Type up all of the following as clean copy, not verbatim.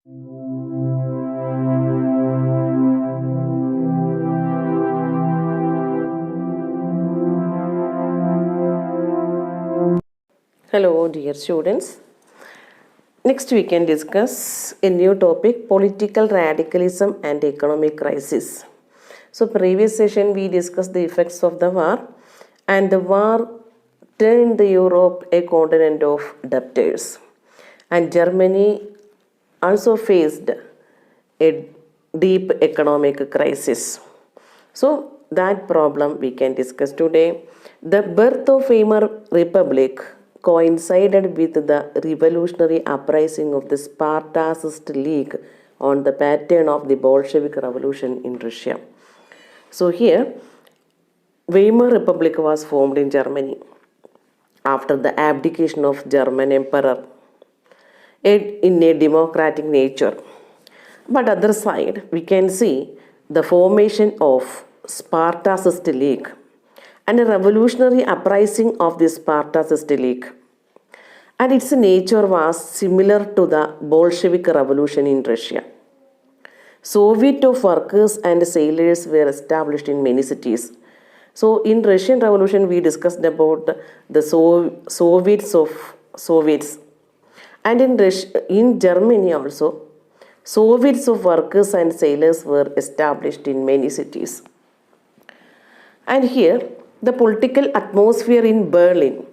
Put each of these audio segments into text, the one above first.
Hello, dear students. Next, we can discuss a new topic, political radicalism and economic crisis. So, previous session we discussed the effects of the war, and the war turned Europe a continent of debtors, and Germany also faced a deep economic crisis. So, that problem we can discuss today. The birth of Weimar Republic coincided with the revolutionary uprising of the Spartacist League on the pattern of the Bolshevik Revolution in Russia. So here, Weimar Republic was formed in Germany after the abdication of German Emperor in a democratic nature. But other side, we can see the formation of Spartacist League and a revolutionary uprising of the Spartacist League. And its nature was similar to the Bolshevik Revolution in Russia. Soviet of workers and sailors were established in many cities. So in Russian Revolution, we discussed about the Soviets. And in Germany also, Soviets of workers and sailors were established in many cities. And here, the political atmosphere in Berlin,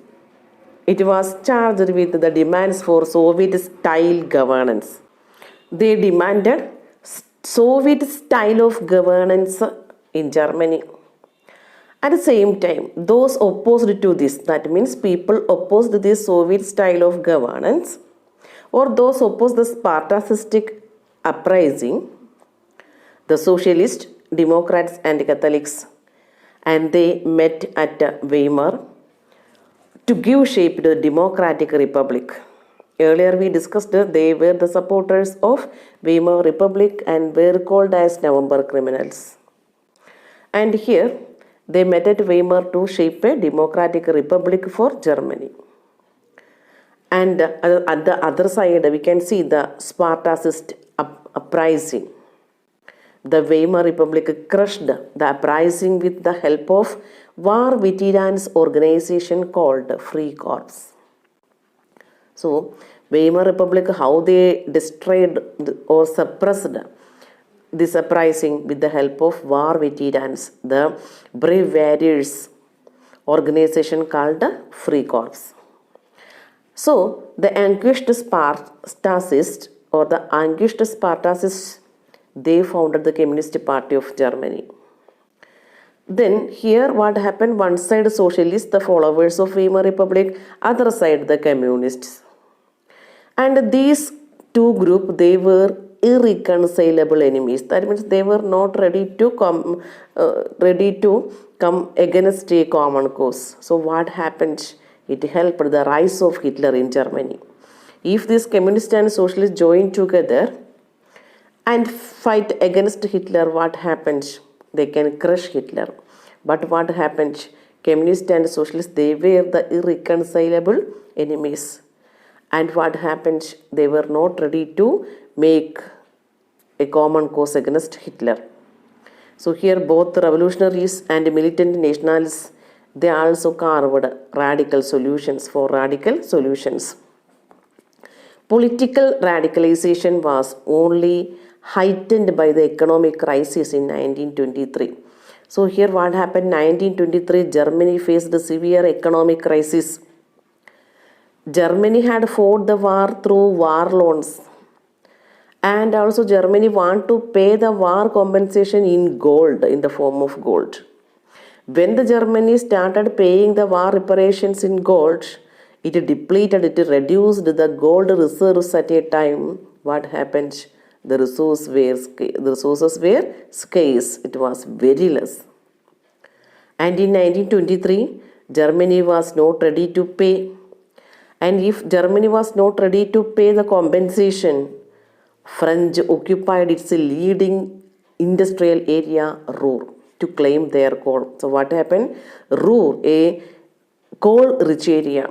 it was charged with the demands for Soviet-style governance. They demanded Soviet style of governance in Germany. At the same time, those opposed to this, that means people opposed this Soviet style of governance, or those opposed the Spartacistic uprising, the socialists, Democrats and Catholics, and they met at Weimar to give shape to the democratic republic. Earlier we discussed they were the supporters of Weimar Republic and were called as November criminals. And here they met at Weimar to shape a democratic republic for Germany. And at the other side we can see the Spartacist uprising. The Weimar Republic crushed the uprising with the help of war veterans organization called Free Corps. So, Weimar Republic, how they destroyed or suppressed this uprising with the help of war veterans, the brave warriors organization called Free Corps. So, the anguished Spartacists or the anguished Spartacists, they founded the Communist Party of Germany. Then here what happened, one side socialists, the followers of Weimar Republic, other side the communists. And these two groups, they were irreconcilable enemies. That means they were not ready to come against a common cause. So what happened? It helped the rise of Hitler in Germany. If these communists and socialists join together and fight against Hitler, what happens? They can crush Hitler. But what happens? Communists and socialists, they were the irreconcilable enemies. And what happens? They were not ready to make a common cause against Hitler. So here both revolutionaries and militant nationalists, they also carved radical solutions for radical solutions. Political radicalization was only heightened by the economic crisis in 1923. So here what happened, 1923, Germany faced a severe economic crisis. Germany had fought the war through war loans. And also Germany wanted to pay the war compensation in gold, in the form of gold. When the Germany started paying the war reparations in gold, it depleted, it reduced the gold reserves at a time. What happened? The resources were scarce. It was very less. And in 1923, Germany was not ready to pay. And if Germany was not ready to pay the compensation, French occupied its leading industrial area, Ruhr, to claim their coal. So what happened? Ruhr, a coal-rich area,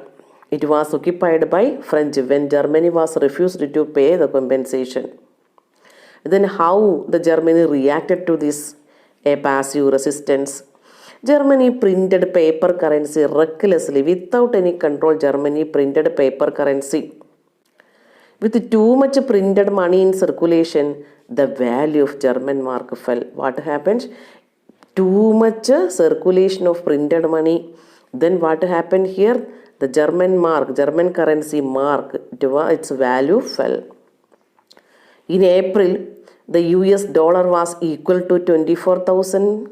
it was occupied by French when Germany was refused to pay the compensation. Then how the Germany reacted to this? A passive resistance. Germany printed paper currency recklessly without any control. Germany printed paper currency. With too much printed money in circulation, the value of German mark fell. What happened? Too much circulation of printed money. Then what happened here? The German mark, German currency mark, its value fell. In April, the US dollar was equal to 24,000.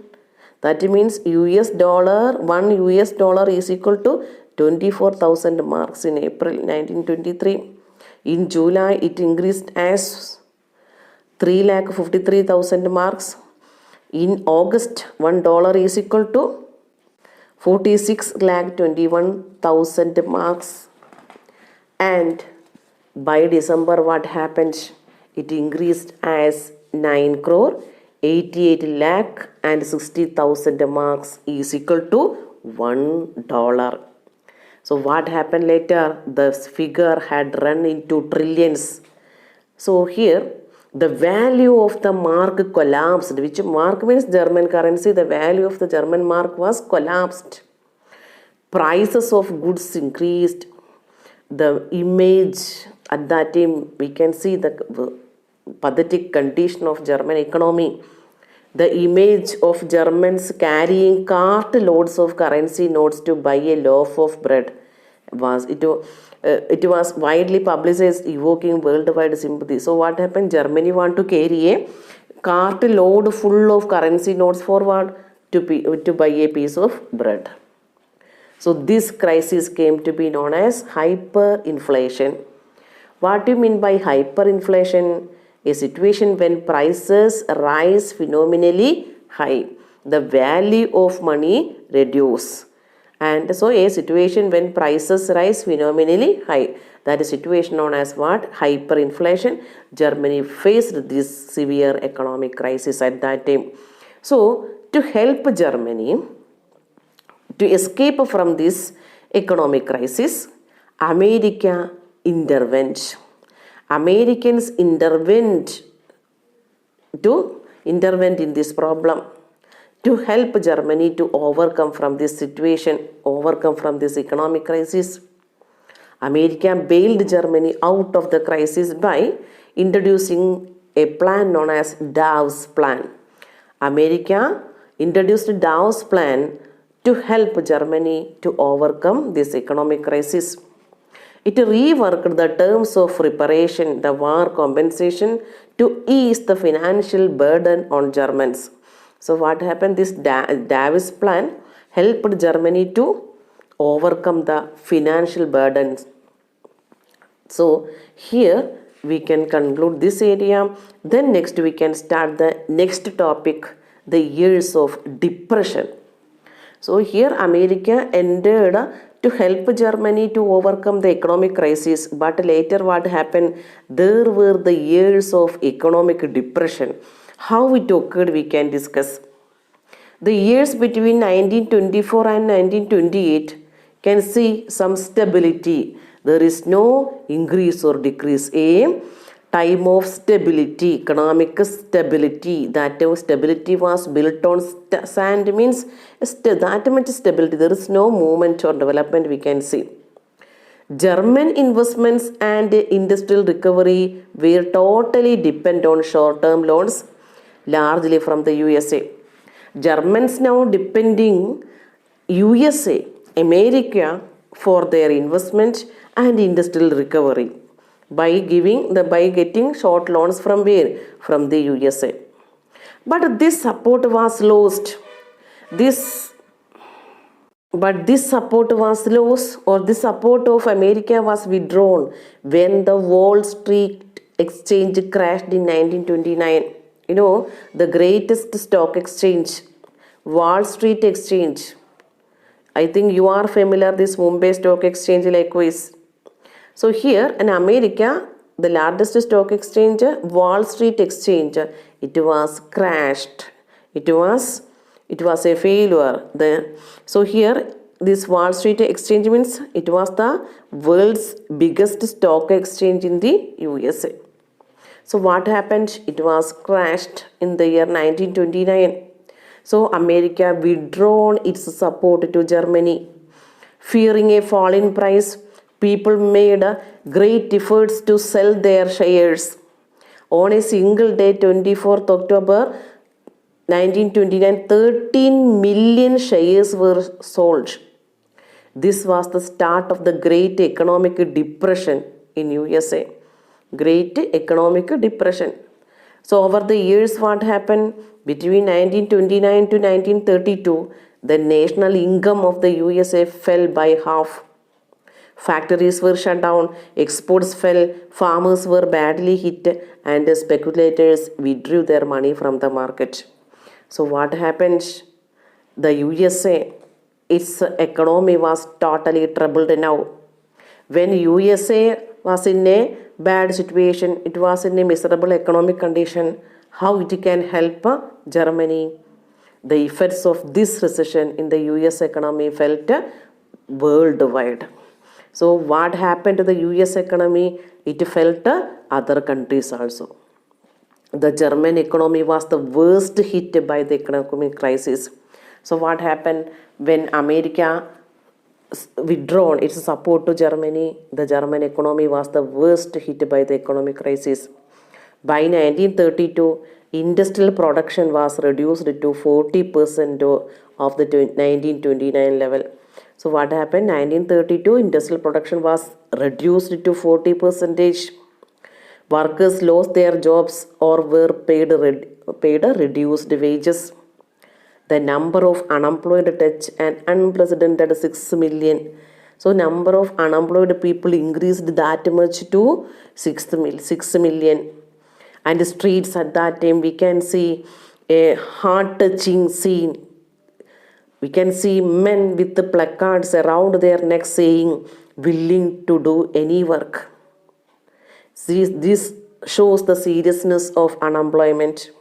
That means one US dollar is equal to 24,000 marks in April 1923. In July, it increased as 3,53,000 marks. In August, $1 is equal to 46,21,000 marks. And by December, what happened? It increased as 9 crore 88 lakh and 60,000 marks is equal to $1. So what happened later? The figure had run into trillions. So here the value of the mark collapsed, which mark means German currency. The value of the German mark was collapsed. Prices of goods increased. The image at that time, we can see the pathetic condition of German economy. The image of Germans carrying cart loads of currency notes to buy a loaf of bread it was widely publicized, evoking worldwide sympathy. So what happened? Germany want to carry a cart load full of currency notes forward to buy a piece of bread. So this crisis came to be known as hyperinflation. What do you mean by hyperinflation? A situation when prices rise phenomenally high. The value of money reduces. And so a situation when prices rise phenomenally high. That is situation known as what? Hyperinflation. Germany faced this severe economic crisis at that time. So to help Germany to escape from this economic crisis, America intervened. Americans intervened in this problem to help Germany to overcome from this situation, overcome from this economic crisis. America bailed Germany out of the crisis by introducing a plan known as Dawes Plan. America introduced Dawes Plan to help Germany to overcome this economic crisis. It reworked the terms of reparation, the war compensation, to ease the financial burden on Germans. So what happened? This Dawes Plan helped Germany to overcome the financial burdens. So here we can conclude this area. Then next we can start the next topic, the years of depression. So here America entered to help Germany to overcome the economic crisis, but later what happened? There were the years of economic depression. How it occurred we can discuss. The years between 1924 and 1928 can see some stability. There is no increase or decrease. A time of stability, economic stability. That stability was built on sand means that much stability. There is no movement or development we can see. German investments and industrial recovery were totally dependent on short-term loans, largely from the USA. Germans now depending USA, America for their investment and industrial recovery by getting short loans from where? From the USA. But this support was lost. This support of America was withdrawn when the Wall Street Exchange crashed in 1929. You know, the greatest stock exchange, Wall Street Exchange. I think you are familiar this Mumbai Stock Exchange likewise. So here in America, the largest stock exchange, Wall Street Exchange, it was crashed. It was a failure. So here this Wall Street Exchange means it was the world's biggest stock exchange in the USA. So what happened? It was crashed in the year 1929. So America withdrawn its support to Germany. Fearing a fall in price, people made great efforts to sell their shares. On a single day, 24th October 1929, 13 million shares were sold. This was the start of the Great Economic Depression in USA. Great Economic Depression. So over the years, what happened? Between 1929 to 1932, the national income of the USA fell by half. Factories were shut down, exports fell, farmers were badly hit, and speculators withdrew their money from the market. So what happened? The USA, its economy was totally troubled now. When USA was in a bad situation, it was in a miserable economic condition, how it can help Germany? The effects of this recession in the US economy felt worldwide. So what happened to the US economy? It felt other countries also. The German economy was the worst hit by the economic crisis. So what happened when America withdrawn its support to Germany? The German economy was the worst hit by the economic crisis. By 1932, industrial production was reduced to 40% of the 1929 level. So what happened? 1932, industrial production was reduced to 40%. Workers lost their jobs or were paid reduced wages. The number of unemployed touched an unprecedented 6 million. So number of unemployed people increased that much to 6 million. And the streets at that time, we can see a heart-touching scene. We can see men with the placards around their necks saying, willing to do any work. This shows the seriousness of unemployment.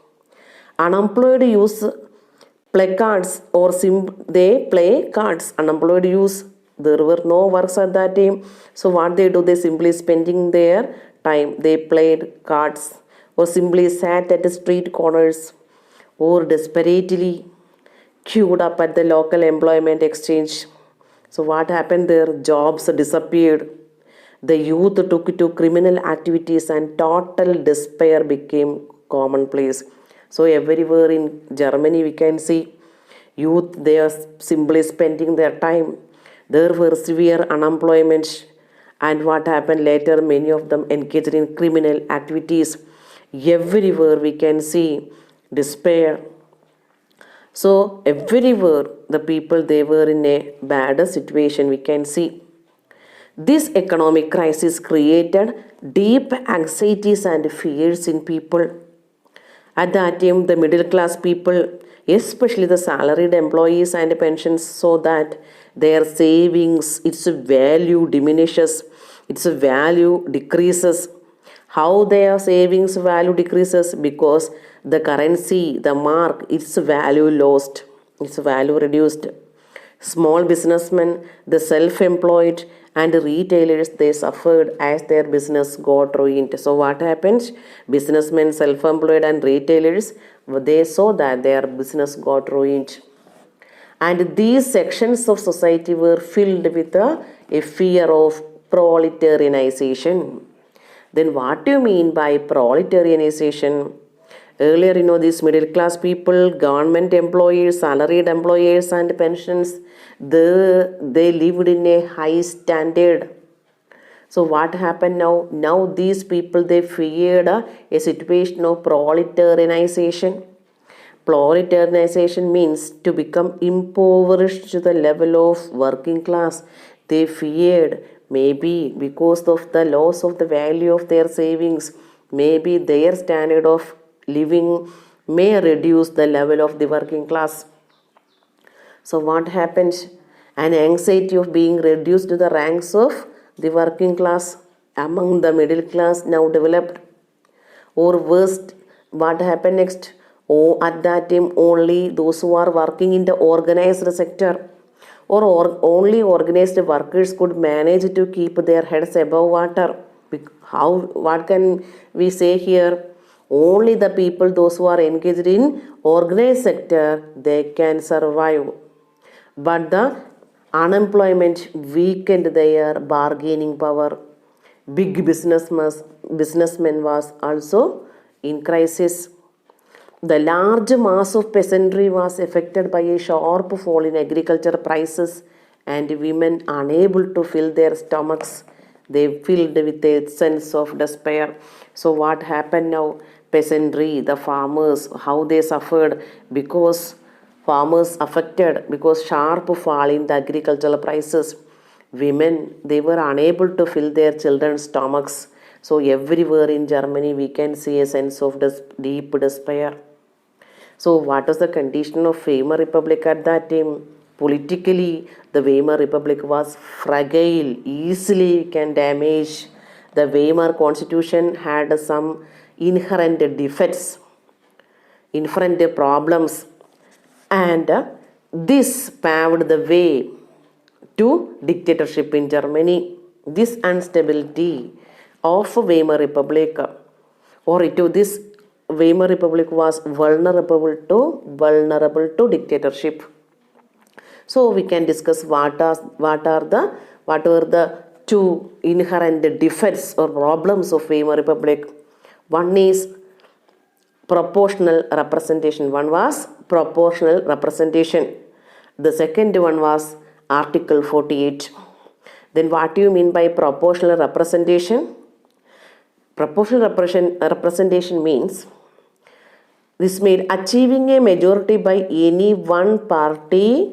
Unemployed use placards or they play cards. Unemployed use, there were no works at that time. So what they do, they simply spending their time. They played cards or simply sat at the street corners or desperately queued up at the local employment exchange. So what happened there? Jobs disappeared. The youth took to criminal activities and total despair became commonplace. So everywhere in Germany we can see youth, they are simply spending their time. There were severe unemployment, and what happened later, many of them engaged in criminal activities. Everywhere we can see despair. So everywhere the people, they were in a bad situation, we can see. This economic crisis created deep anxieties and fears in people. At that time, the middle class people, especially the salaried employees and pensions, saw that their savings, its value diminishes, its value decreases. How their savings value decreases? Because the currency, the mark, its value lost, its value reduced. Small businessmen, the self-employed, and retailers, they suffered as their business got ruined. So what happens? Businessmen, self-employed, and retailers, they saw that their business got ruined. And these sections of society were filled with a fear of proletarianization. Then what do you mean by proletarianization? Earlier, these middle class people, government employees, salaried employees, and pensions, they lived in a high standard. So what happened now? Now these people, they feared a situation of proletarianization. Proletarianization means to become impoverished to the level of working class. They feared maybe because of the loss of the value of their savings, maybe their standard of living may reduce the level of the working class. So what happens? An anxiety of being reduced to the ranks of the working class among the middle class now developed. Or worst, what happened next? Oh, at that time only those who are working in the organized sector or only organized workers could manage to keep their heads above water. How, what can we say here? Only the people, those who are engaged in organized sector, they can survive. But the unemployment weakened their bargaining power. Big businessmen was also in crisis. The large mass of peasantry was affected by a sharp fall in agriculture prices, and women unable to fill their stomachs, they filled with a sense of despair. So what happened now? Peasantry, the farmers, how they suffered because farmers affected because sharp fall in the agricultural prices. Women, they were unable to fill their children's stomachs. So everywhere in Germany we can see a sense of deep despair. So what was the condition of Weimar Republic at that time? Politically, the Weimar Republic was fragile, easily can damage. The Weimar Constitution had some inherent defects, inherent problems, and this paved the way to dictatorship in Germany. This instability of Weimar Republic, or to this Weimar Republic was vulnerable to dictatorship. So we can discuss what were the two inherent defects or problems of Weimar Republic. One is proportional representation. One was proportional representation. The second one was Article 48. Then what do you mean by proportional representation? Proportional representation means this made achieving a majority by any one party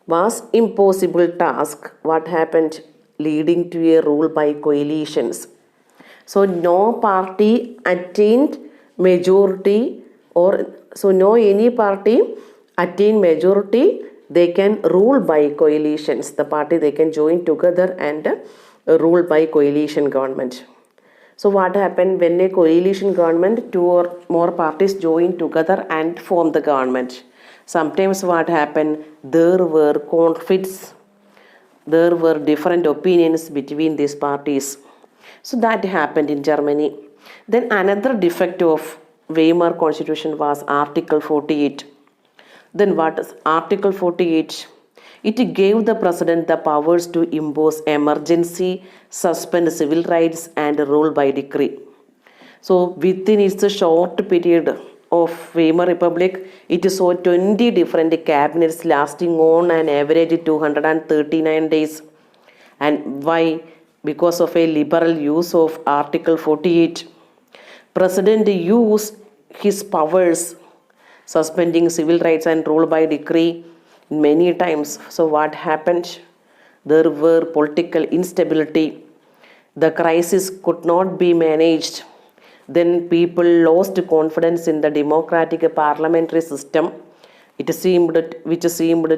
was impossible task. What happened? Leading to a rule by coalitions. So no party attained majority, or so no any party attain majority, they can rule by coalitions. The party, they can join together and rule by coalition government. So what happened when a coalition government, two or more parties join together and form the government? Sometimes what happened, there were conflicts, there were different opinions between these parties. So that happened in Germany. Then another defect of Weimar Constitution was Article 48. Then what is Article 48? It gave the president the powers to impose emergency, suspend civil rights, and rule by decree. So within its short period of Weimar Republic, it saw 20 different cabinets lasting on an average 239 days. And why? Because of a liberal use of Article 48. President used his powers, suspending civil rights and rule by decree many times. So what happened? There were political instability. The crisis could not be managed. Then people lost confidence in the democratic parliamentary system. Which seemed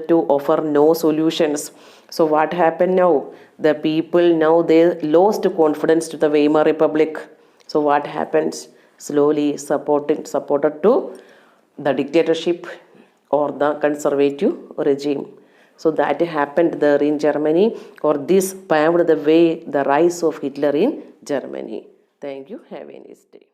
to offer no solutions. So what happened now? The people now, they lost confidence to the Weimar Republic. So what happens? Slowly supported to the dictatorship or the conservative regime. So that happened there in Germany, or this paved the way, the rise of Hitler in Germany. Thank you. Have a nice day.